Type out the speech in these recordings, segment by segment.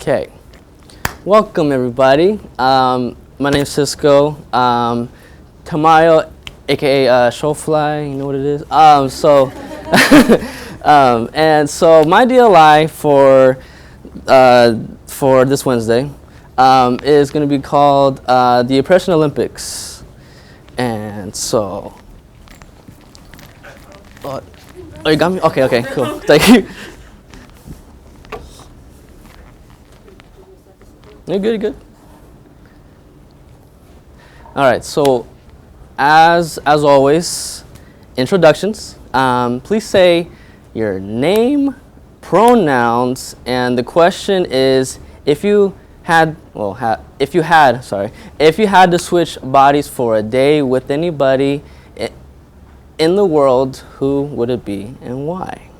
Okay, welcome everybody. My name is Cisco Tamayo, aka Showfly. You know what it is. And so my DLI for this Wednesday is going to be called the Oppression Olympics. And so, oh, you got me? Okay, cool. Thank you. You're good. All right, so as always, introductions. Please say your name, pronouns, and the question is if you had to switch bodies for a day with anybody in the world, who would it be and why?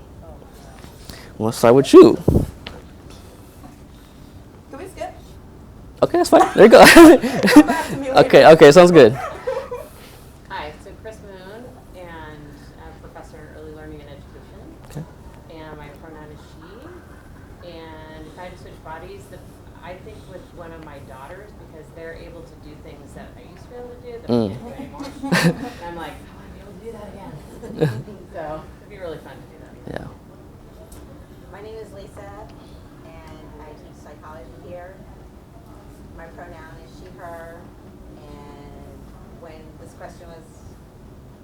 We'll start with you. Okay, that's fine. There you go. Okay, sounds good. Hi, so Chris Moon, and I'm a professor in early learning and education. Okay. And my pronoun is she. And if I had to switch bodies, I think with one of my daughters, because they're able to do things that I used to be able to do that I can't do anymore. And I'm like, I want to be able to do that again. So it'd be really fun to do that again. Yeah. My name is Lisa, and I teach psychology here. My pronoun is she, her, and when this question was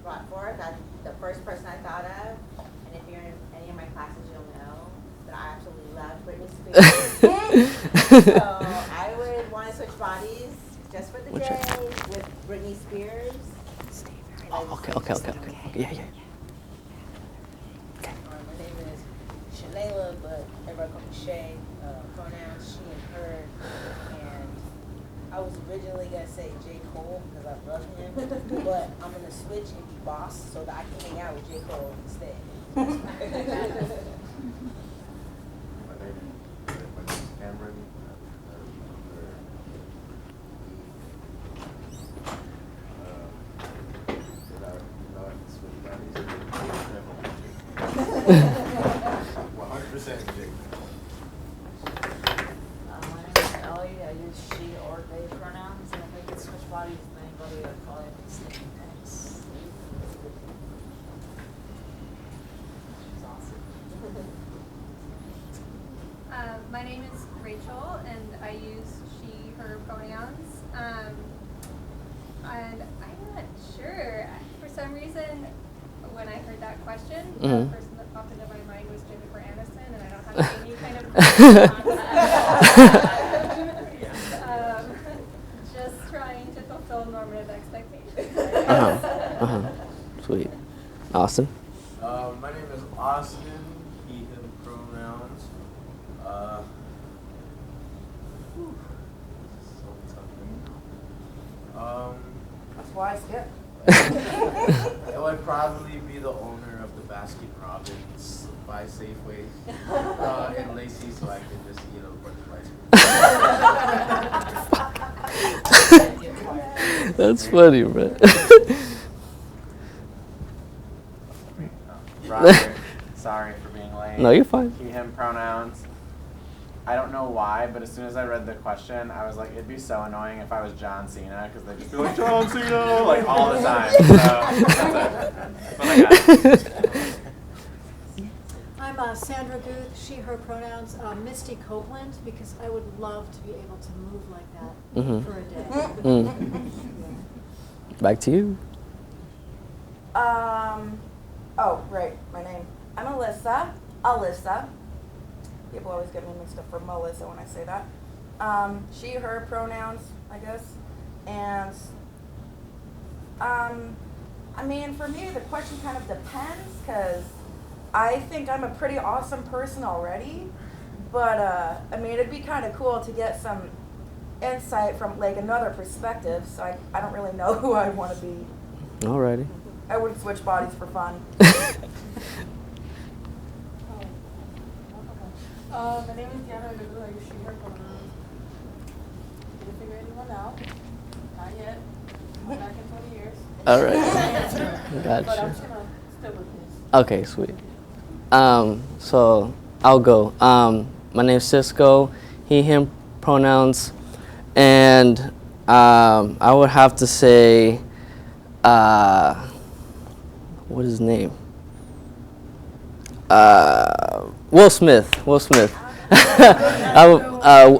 brought forth, the first person I thought of, and if you're in any of my classes, you'll know that I absolutely love Britney Spears. So I would want to switch bodies just for the day with Britney Spears. Oh, okay. Yeah. Okay. My name is Shanayla, but everybody calls me Shay. Pronouns she and her. And I was originally going to say J. Cole because I love him, but I'm going to switch and be boss so that I can hang out with J. Cole instead. My name is Cameron. I 100% Jake. My name is Ellie. I use she or they pronouns, and if I could switch bodies with anybody, I'd probably be Sneaky Thanks. She's awesome. My name is Rachel, and I use she, her pronouns. And I'm not sure. For some reason, when I heard that question, the person that popped into my mind was Jennifer Aniston, and I don't have any kind of just trying to fulfill normative expectations. Sweet. Austin. My name is Austin. He, him pronouns. So tough. That's why I skipped. It would probably be the owner of the Baskin Robbins by Safeway in Lacey, so I can just eat a bunch of ice cream. That's funny, bro. Robert, sorry for being late. No, you're fine. He, him pronouns. I don't know why, but as soon as I read the question, I was like, it'd be so annoying if I was John Cena, because they'd just be like, John Cena, like all the time. So, that's it. But I got it. I'm Sandra Guth, she, her pronouns, Misty Copeland, because I would love to be able to move like that for a day. Back to you. Oh, right, my name. I'm Alyssa. People always get me mixed up for Melissa when I say that. She, her pronouns, I guess. And, I mean, for me, the question kind of depends, because I think I'm a pretty awesome person already. But, I mean, it'd be kind of cool to get some insight from, like, another perspective. So I don't really know who I want to be. Alrighty. I would switch bodies for fun. My name is Diana. I use she, her pronouns. Didn't figure anyone out. Not yet. Back in 20 years. Alright. But I'm Gotcha. just going to stick with this. Okay, sweet. So I'll go. My name's Cisco. him pronouns, and I would have to say, what is his name? Will Smith. Will Smith.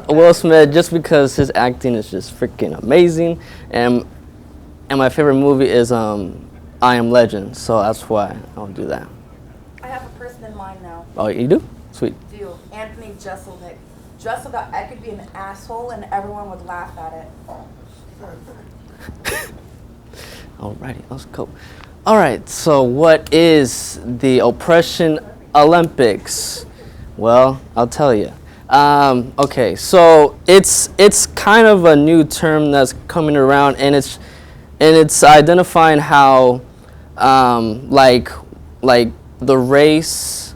Will Smith, just because his acting is just freaking amazing, and my favorite movie is I Am Legend, so that's why I'll do that. I have a person in mind now. Oh, you do? Sweet. Do Anthony Jeselnik. Jeselnik, I could be an asshole and everyone would laugh at it. Alrighty, let's go. All right, so what is the Oppression Olympics? Well, I'll tell you. Okay, so it's kind of a new term that's coming around, and it's identifying how like the race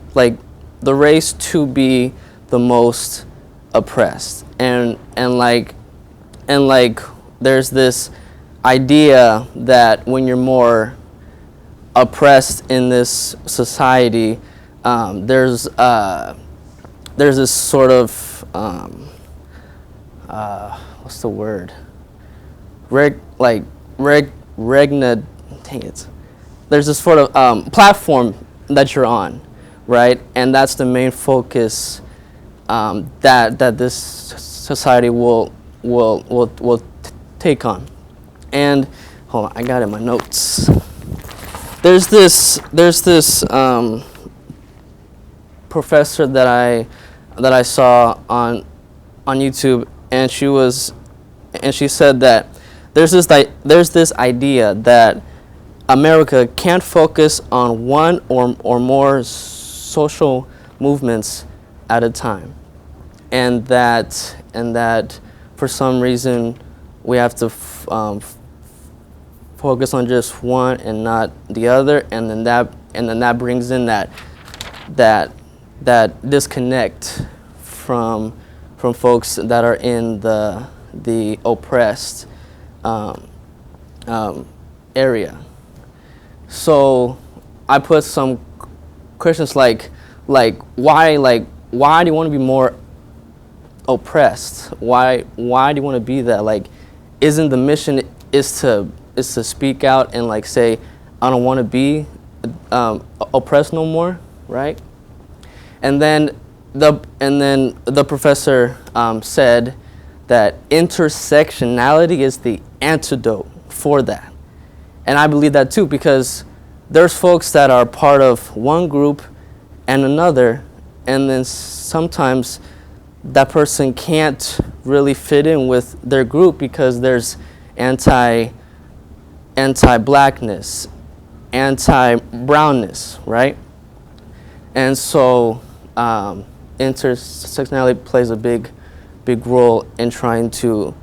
to be the most oppressed, and there's this idea that when you're more oppressed in this society, there's this sort of what's the word? There's this sort of platform that you're on, right? And that's the main focus that this society will take on. And hold on, I got it in my notes. There's this professor that I saw on YouTube, and she said that there's this idea that America can't focus on one or more social movements at a time, and that for some reason we have to focus on just one and not the other, and then that brings in that disconnect from folks that are in the oppressed area. So I put some questions like why do you want to be more oppressed? Why do you want to be that? Like, isn't the mission is to speak out and like say, I don't want to be oppressed no more, right? And then the professor said that intersectionality is the antidote for that. And I believe that too, because there's folks that are part of one group and another, and then sometimes that person can't really fit in with their group because there's anti-blackness, anti-brownness, right? And so intersectionality plays a big role in trying to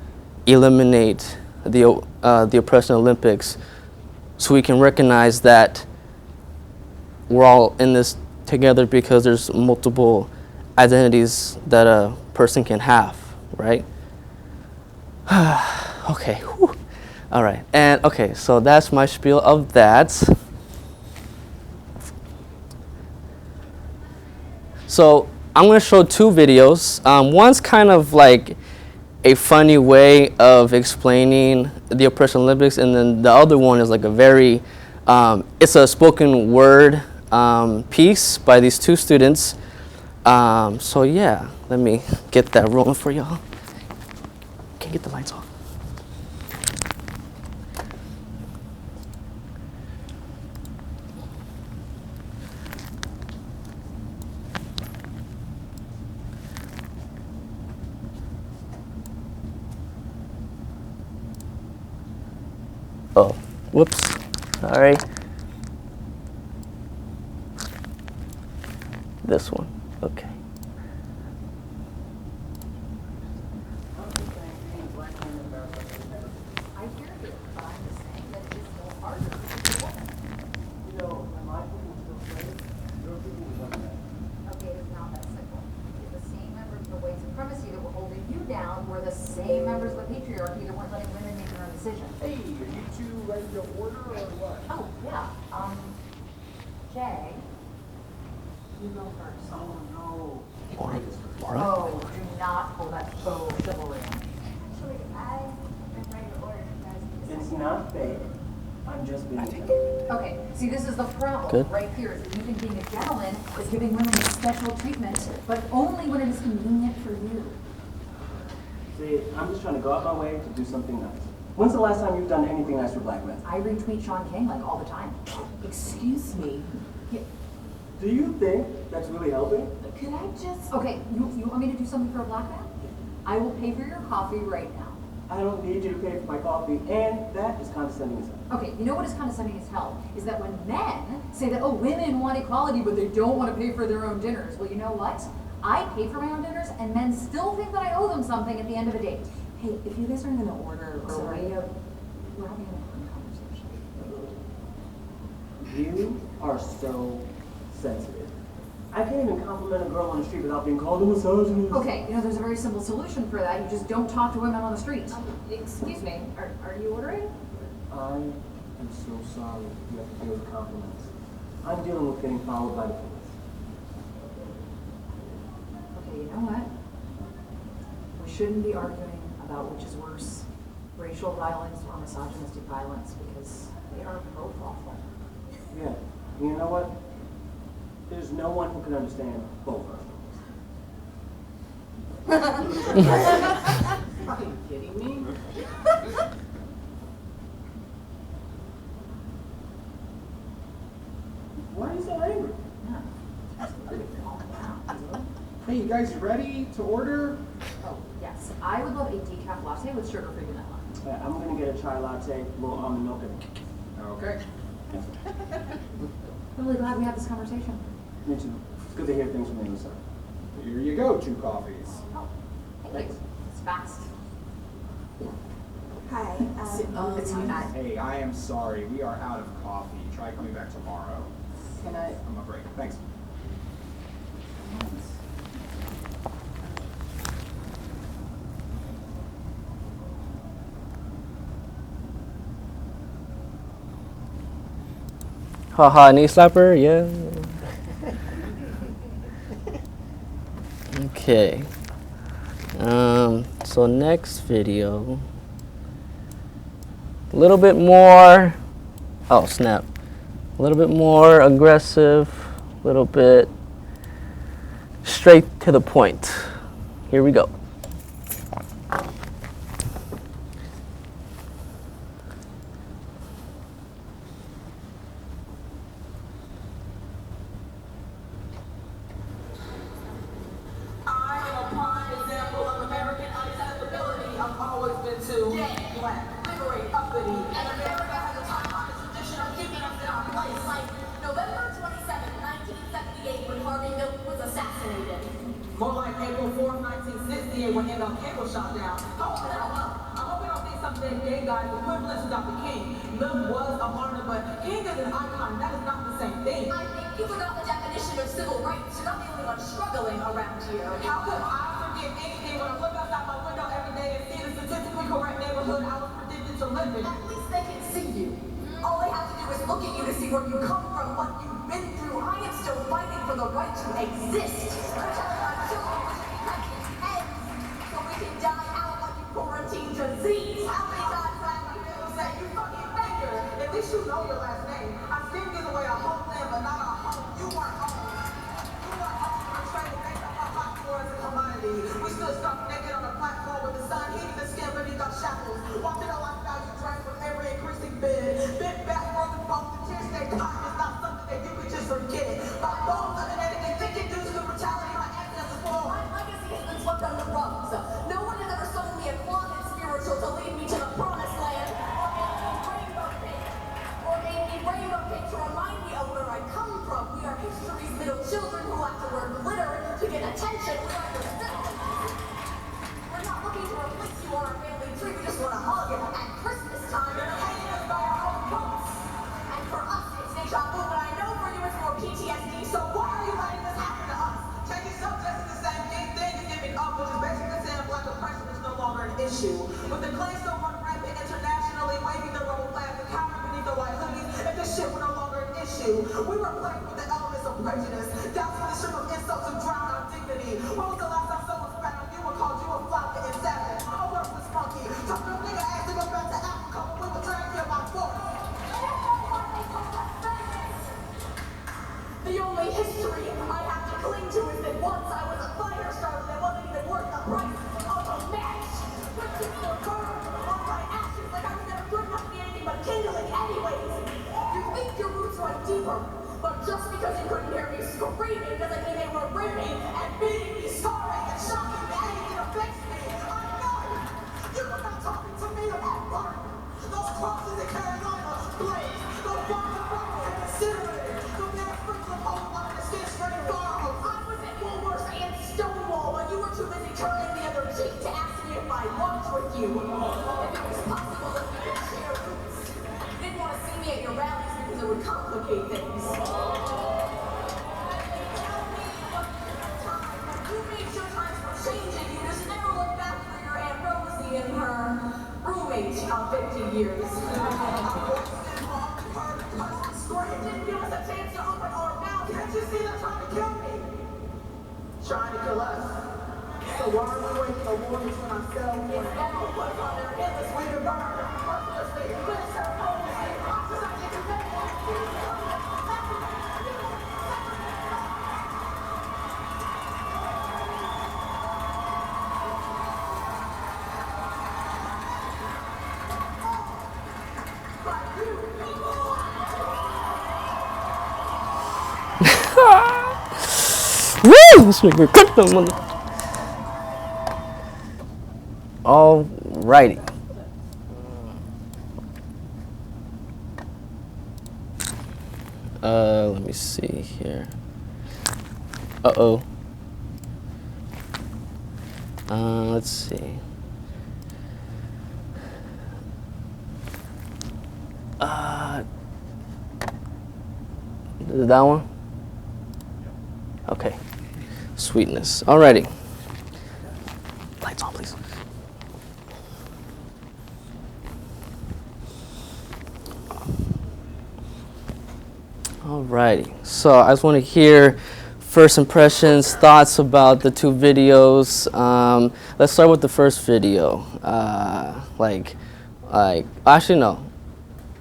eliminate the Oppression Olympics, so we can recognize that we're all in this together because there's multiple identities that a person can have, right? Okay, whew. All right, and okay, so that's my spiel of that. So I'm gonna show two videos. One's kind of like a funny way of explaining the Oppression Olympics, and then the other one is like a very, it's a spoken word piece by these two students. So yeah, let me get that rolling for y'all. Can't get the lights off. Oh, whoops, sorry. This one, okay. Same members of the patriarchy that weren't letting women make their own decisions. Hey, are you two ready to order or what? Oh, yeah. Jay, You go first. Oh no. Laura? Oh, do not pull that faux chivalry. Actually, I'm ready to order you guys. It's not fake. I'm just being Okay, see, this is the problem Good. right here. Is that you think being a gentleman is giving women special treatment, but only when it is convenient for you. See, I'm just trying to go out my way to do something nice. When's the last time you've done anything nice for black men? I retweet Sean King like all the time. Excuse me. Do you think that's really helping? Could I just? Okay, you want me to do something for a black man? I will pay for your coffee right now. I don't need you to pay for my coffee, and that is condescending as hell. Okay, you know what is condescending as hell? Is that when men say that, oh, women want equality, but they don't want to pay for their own dinners. Well, you know what? I pay for my own dinners, and men still think that I owe them something at the end of a date. Hey, if you guys aren't gonna order, Sorry, we're having an important conversation. You are so sensitive. I can't even compliment a girl on the street without being called a misogynist. Okay, you know, there's a very simple solution for that. You just don't talk to women on the street. Excuse me, are you ordering? I am so sorry you have to deal with compliments. I'm dealing with getting followed by the police. Okay, you know what? We shouldn't be arguing about which is worse, racial violence or misogynistic violence, because they are both awful. Yeah, you know what? There's no one who can understand both of us. Are you kidding me? Why are you so angry? Hey, you guys ready to order? Oh, yes. I would love a decaf latte with sugar-free vanilla. I'm gonna get a chai latte, a little almond milk, and Okay. I'm really glad we had this conversation. me too. It's good to hear things from the other side. Here you go, 2 coffees. Oh, thank you. It's fast. Hi, It's not. Hey, I am sorry. We are out of coffee. Try coming back tomorrow. Can I? I'm a break. Thanks. Haha, knee slapper, yeah. Okay. So next video, a little bit more, oh snap, a little bit more aggressive, a little bit straight to the point. Here we go. More like April 4th, 1968, when MLK was shot down. Hold the hell up. I hope you don't think some dead gay guy is equivalent to Dr. King. Lil was a martyr, but King is an icon. That is not the same thing. I think you forgot the definition of civil rights. You're not the only one struggling around here. How could I forget anything when I look outside my window every day and see the statistically correct neighborhood I was predicted to live in? At least they can see you. All they have to do is look at you to see where you come from, what you've been through. I am still fighting for the right to exist. They're telling my children we should be pregnant ends so we can die out like you quarantine disease. How many times have I heard you say, you fucking beggar? At least you know your last name. I still give away a whole land, but not a home. You weren't home. You weren't home. You were trying to make up our platform as a commodity. We stood stuck naked on a platform with the sun heating the skin beneath our shackles. Walking a lifestyle you drank from every increasing bid. Bent back, broken bones, and tears stained cotton is not something that you could just forget. My bones eliminated and thinking due to the brutality my ancestors bore. My legacy has been swept under rugs. No one has ever sold me a closet spiritual to lead me to the promised land. Or made me rainbow pink to remind me of where I come from. We are history's middle children who have to wear glitter to get attention. We are your citizens. We're not looking to replace you on our family tree. We just want to hug it at Christmas time. You're hanging us by our own coats. And for us, it's deja vu, but I know for you it's more PTSD. So why are you letting this happen to us? Taking subjects is the same thing as giving up, which is basically saying black oppression is no longer an issue. But the claims still run rampant internationally, waving the rebel flag and cowering beneath the white hoodies, and this shit was no longer an issue. We were plagued with the elements of prejudice. That's when the me because I mean they were raping and beating me, starving and shocking me, and it affects me. I know. You were not talking to me about burn. Those crosses in Carolina, blaze. Those bombs of Birmingham incinerated. The man sprinkling hope on the skin straight farmhouse. I was at Woolworths and Stonewall, but you were too busy turning the other cheek to ask me if I worked with you. If it was possible that we could share roots. You didn't want to see me at your rallies because it would complicate things. You made sure times were changing. You just never looked back for your Aunt Rosie and her roommate of 50 years. Scream didn't give us a chance to open our mouth. Can't you see they're trying to kill me? Trying to kill us. So why are we waiting for warnings when I'm selling It's now put on their endless We can burn mercilessly, Minister Rosie, ostracized and condemned. Woo! This nigga cooked them, mother. Alrighty. Let me see here. Uh-oh. Let's see. Is it that one? Okay. Sweetness. Alrighty. Lights on, please. Alrighty. So I just want to hear first impressions, thoughts about the two videos. Let's start with the first video. Actually no.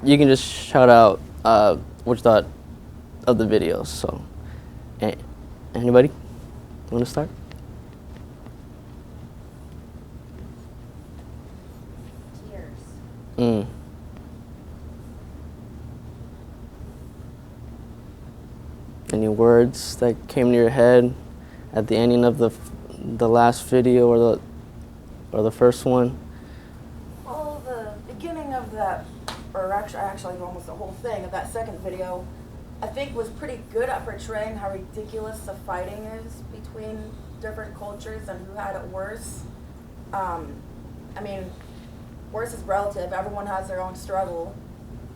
You can just shout out what you thought of the videos. So, anybody want to start? Tears. Any words that came to your head at the ending of the last video or the first one? Well, the beginning of that, or actually almost the whole thing of that second video, I think was pretty good at portraying how ridiculous the fighting is between different cultures and who had it worse. I mean, worse is relative. Everyone has their own struggle.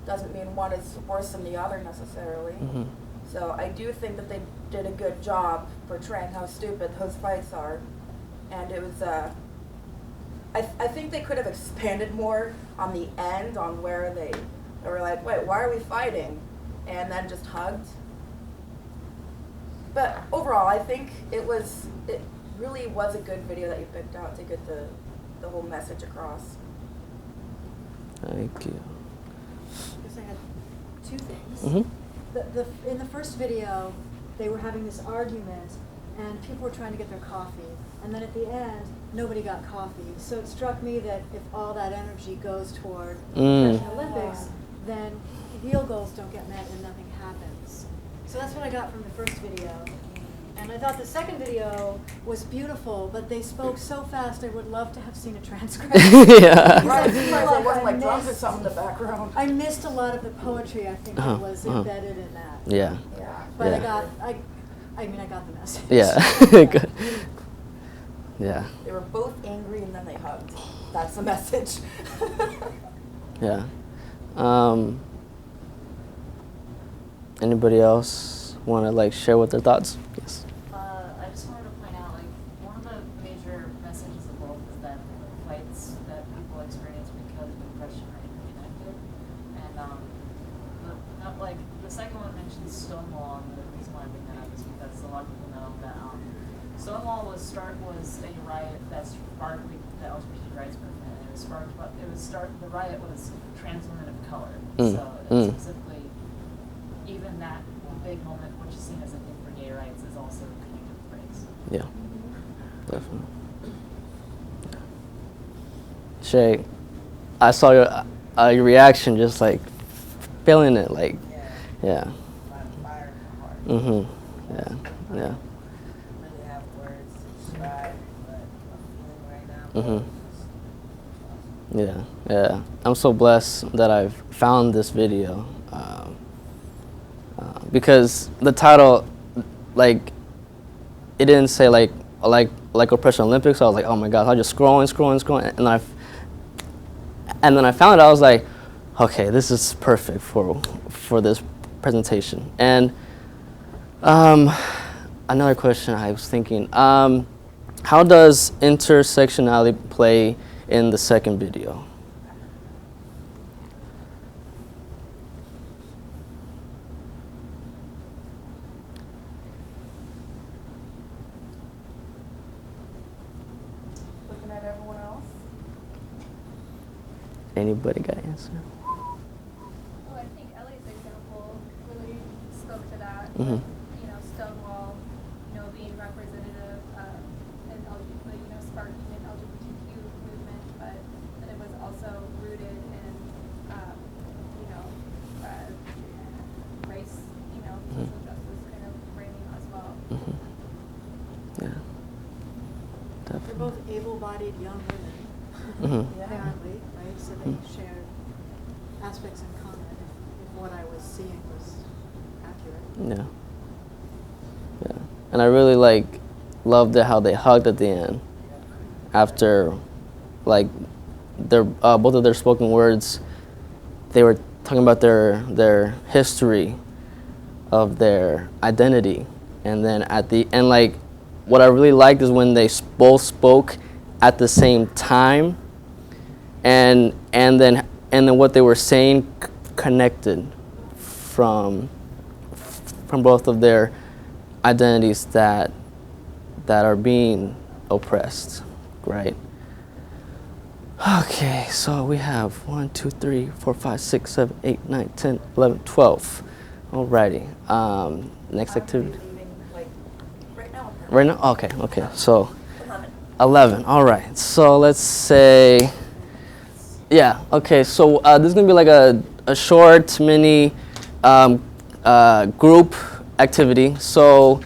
Doesn't mean one is worse than the other necessarily. Mm-hmm. So I do think that they did a good job portraying how stupid those fights are. And it was, I think they could have expanded more on the end on where they were like, wait, why are we fighting? And then just hugged. But overall, I think it really was a good video that you picked out to get the whole message across. Thank you. Because I had two things. Mm-hmm. In the first video, they were having this argument, and people were trying to get their coffee. And then at the end, nobody got coffee. So it struck me that if all that energy goes toward the Olympics, then real goals don't get met and nothing happens. So that's what I got from the first video. And I thought the second video was beautiful, but they spoke so fast I would love to have seen a transcript. Yeah. Right, it wasn't like drums or something in the background. I missed a lot of the poetry, I think, that was embedded in that. Yeah. But Yeah. I got the message. Yeah. Good. Yeah. They were both angry and then they hugged. That's the message. Yeah. Anybody else want to share what their thoughts? Yes. I just wanted to point out, one of the major messages of both is that the fights that people experience because of oppression are interconnected. And the second one mentions Stonewall, and the reason why I bring that up is because a lot of people know that Stonewall was a riot that sparked the LGBT rights movement. And the riot was trans women of color. So specifically, even that big moment, which is seen as a thing for gay rights, is also connected with race. Yeah, definitely. Shay, I saw your reaction, just feeling it, yeah. Mm-hmm. Yeah, Yeah. Really have words to describe what I'm feeling right now. Yeah, yeah. I'm so blessed that I've found this video because the title, like, it didn't say like Oppression Olympics. So I was like, oh my God, I was just scrolling, and then I found it. I was like, okay, this is perfect for this presentation. And another question I was thinking, how does intersectionality play in the second video? Looking at everyone else. Anybody got an answer? Well, I think Ellie's example really spoke to that. Mhm. You know, Stonewall, you know, being representative of an LGBT, you know, sparking an LGBTQ movement, but that it was also rooted in, you know, race, you know, social justice kind of framing as well. Yeah. They're both able-bodied young women, apparently, right? So they share aspects in common if what I was seeing was accurate. Yeah. Yeah. And I really loved it how they hugged at the end after their both of their spoken words. They were talking about their history of their identity, and then at the end, what I really liked is when they both spoke at the same time, and then what they were saying connected from both of their identities that are being oppressed, right? Okay, so we have 1, 2, 3, 4, 5, 6, 7, 8, 9, 10, 11, 12. Alrighty. Next activity. Right now? Okay. So 11. All right. So let's say, yeah. Okay. So this is gonna be like a short mini group activity. So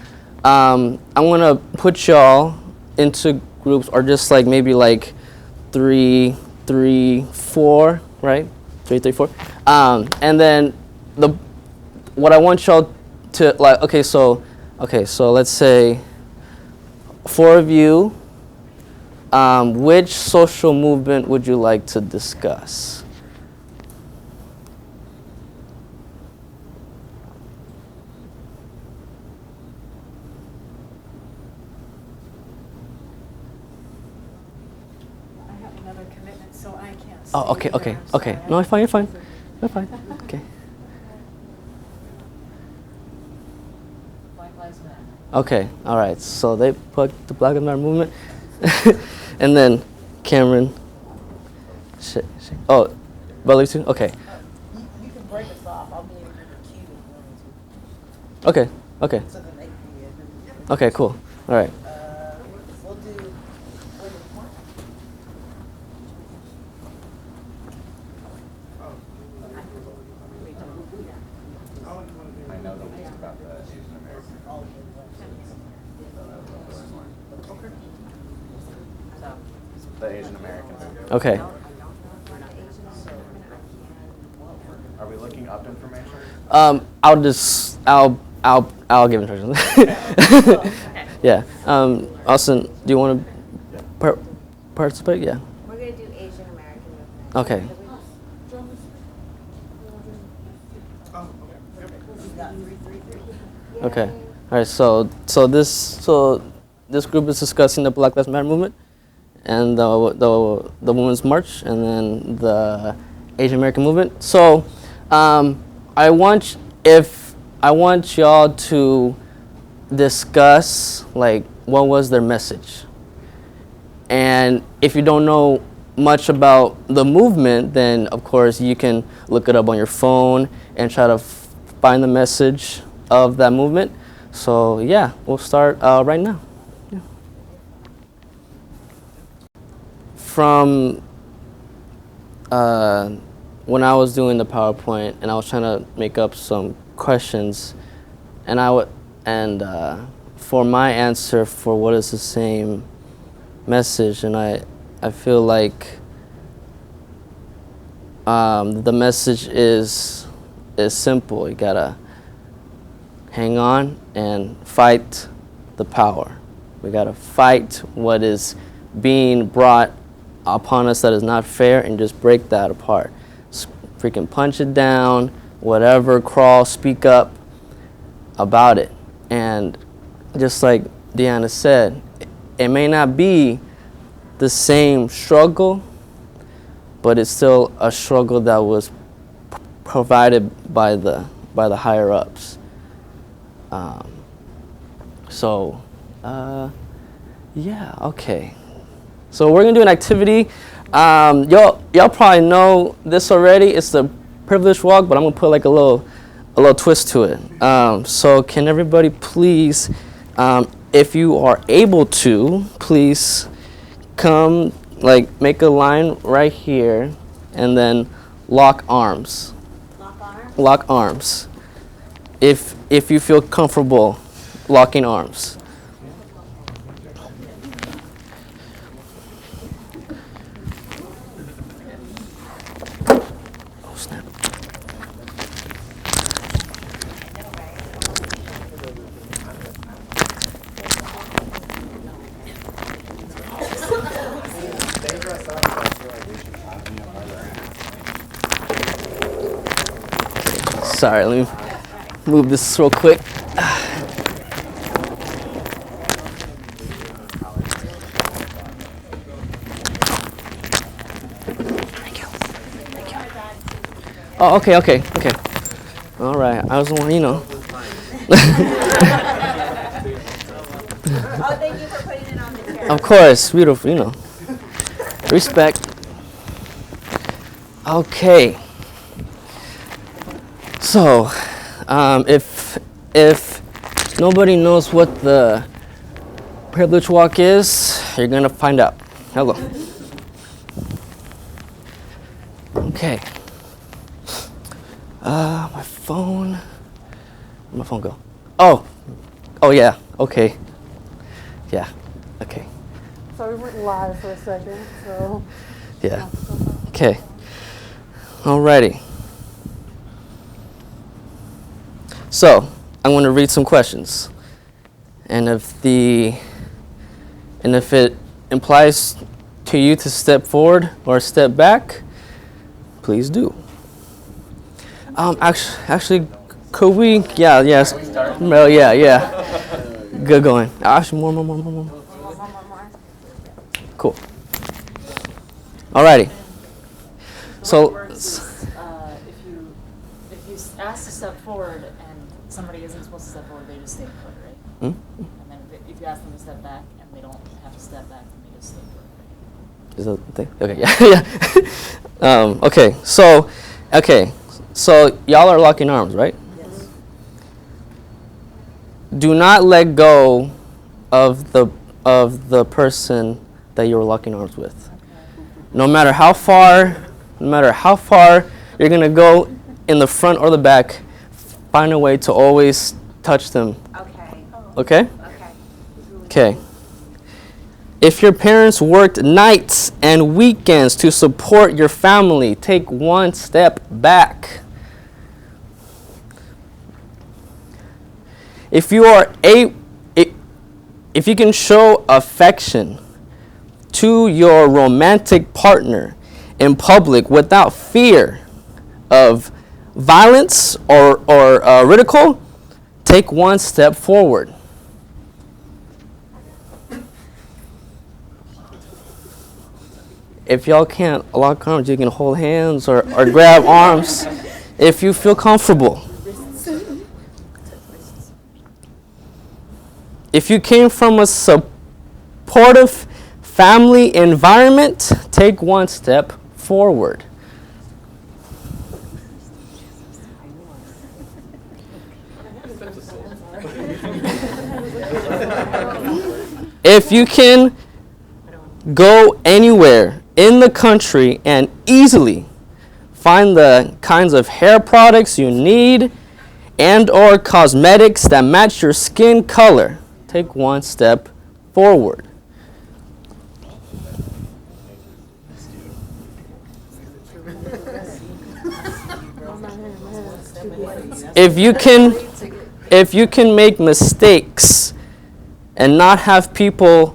I'm gonna put y'all into groups, or just maybe 3, 3, 4, right? 3, 3, 4. And then what I want y'all to okay. So let's say 4 of you. Which social movement would you like to discuss? I have another commitment, so I can't. Oh, okay. No, you're fine. You're fine. Okay. Black Lives Matter. Okay. All right. So they put the Black Lives Matter movement, and then Cameron. Oh, Belly too. Okay. You can break us off. I'll be able to give a cue if you want to. Okay. So then they can be able Okay. Cool. All right. we'll do women's march. I know the least about the Asian American. The Asian American movement. Okay. Are we looking up information? I'll give instructions. Yeah. Austin, do you want to participate? Yeah. We're going to do Asian American movement. Okay. Okay. All right. So this group is discussing the Black Lives Matter movement, and the Women's March, and then the Asian American movement. So I want y'all to discuss what was their message. And if you don't know much about the movement, then of course you can look it up on your phone and try to find the message of that movement. So yeah, we'll start right now. Yeah. From when I was doing the PowerPoint and I was trying to make up some questions, and for my answer for what is the same message, and I feel like the message is simple. You gotta hang on and fight the power. We gotta fight what is being brought upon us that is not fair and just break that apart. Freaking punch it down, whatever, crawl, speak up about it. And just like Deanna said, it may not be the same struggle, but it's still a struggle that was provided by the higher ups. Yeah, okay. So we're gonna do an activity. Y'all probably know this already. It's the privilege walk, but I'm gonna put like a little twist to it. So can everybody please, if you are able to, please come, like make a line right here, and then lock arms. Lock arms? Lock arms. If you feel comfortable locking arms. Oh, snap. Sorry, let me move this real quick. Thank you. Oh, okay. All right, I was the one, you know. Oh, thank you for putting it on the chair. Of course, beautiful, you know. Respect. Okay. So, if nobody knows what the privilege walk is, you're gonna find out. Hello. Okay. My phone. Where'd my phone go? Oh yeah. Okay. Yeah. Okay. So we went live for a second, so. Yeah. Okay. Alrighty. So, I'm going to read some questions. And if it implies to you to step forward or step back, please do. Actually, could we? Yes. Well, yeah. Good going. Actually, more. Cool. Alrighty. So, if you ask to step forward and somebody isn't supposed to step forward, they just stay put, right? And then if you ask them to step back and they don't have to step back, then they just stay put. Is that the thing? Okay, yeah. Okay, so y'all are locking arms, right? Yes. Do not let go of the person that you're locking arms with. No matter how far you're gonna go in the front or the back, find a way to always touch them. Okay? Okay. If your parents worked nights and weekends to support your family, take one step back. If you can show affection to your romantic partner in public without fear of violence or ridicule, take one step forward. If y'all can't lock arms, you can hold hands or grab arms if you feel comfortable. If you came from a supportive family environment, take one step forward. If you can go anywhere in the country and easily find the kinds of hair products you need and or cosmetics that match your skin color, take one step forward. If you can make mistakes and not have people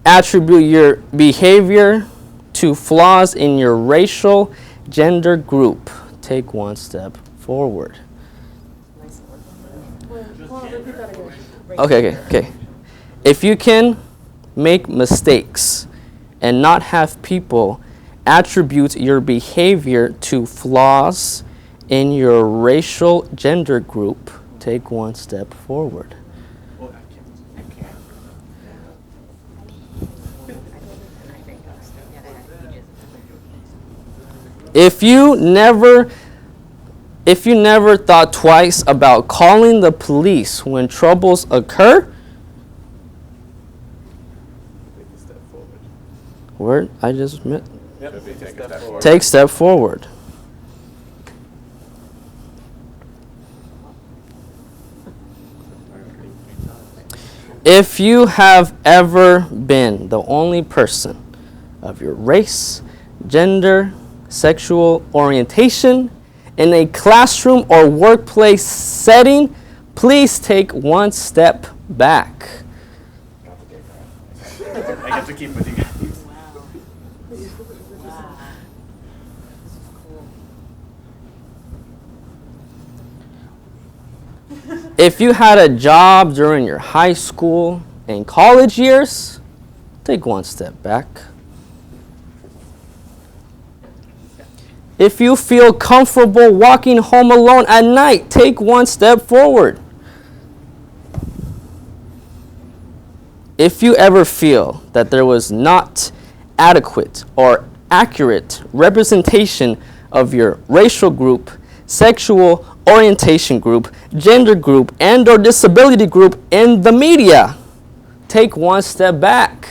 attribute your behavior to flaws in your racial, gender group, take one step forward. Okay. If you can make mistakes and not have people attribute your behavior to flaws in your racial gender group, take one step forward. If you never thought twice about calling the police when troubles occur, word I just meant. Take step forward. If you have ever been the only person of your race, gender, sexual orientation in a classroom or workplace setting, please take one step back. I get to keep with you guys. If you had a job during your high school and college years, take one step back. If you feel comfortable walking home alone at night, take one step forward. If you ever feel that there was not adequate or accurate representation of your racial group, sexual orientation group, gender group, and/or disability group in the media, take one step back.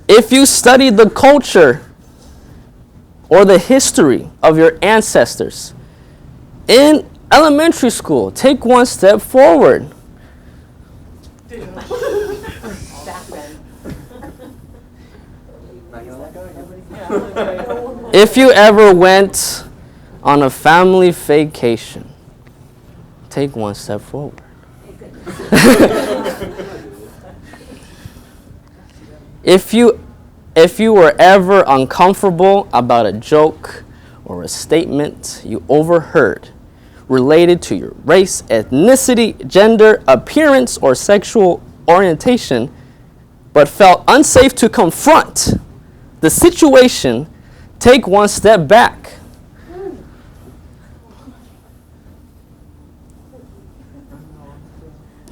If you study the culture or the history of your ancestors in elementary school, take one step forward. If you ever went on a family vacation, take one step forward. If you were ever uncomfortable about a joke or a statement you overheard related to your race, ethnicity, gender, appearance, or sexual orientation, but felt unsafe to confront the situation, take one step back.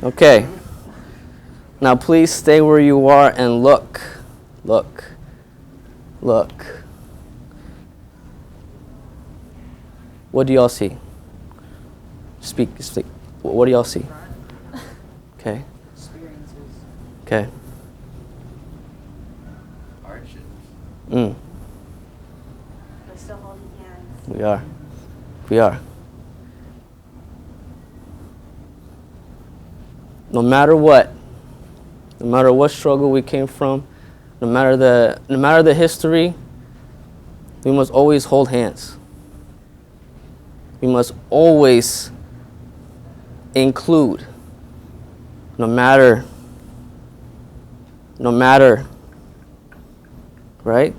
Okay. Now please stay where you are and look. What do y'all see? Speak. What do y'all see? Okay. Okay. Hardships. We're still holding hands. We are. No matter what struggle we came from, no matter the history, we must always hold hands. We must always include, no matter, right?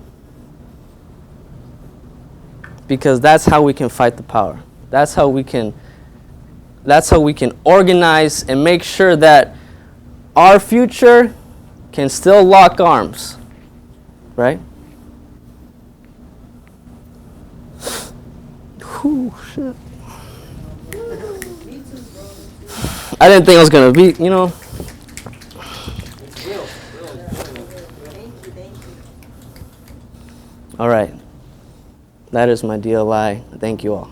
Because that's how we can fight the power. That's how we can organize and make sure that our future can still lock arms, right? Whew, shit. I didn't think I was gonna be, Thank you. All right. That is my DLI. Thank you all.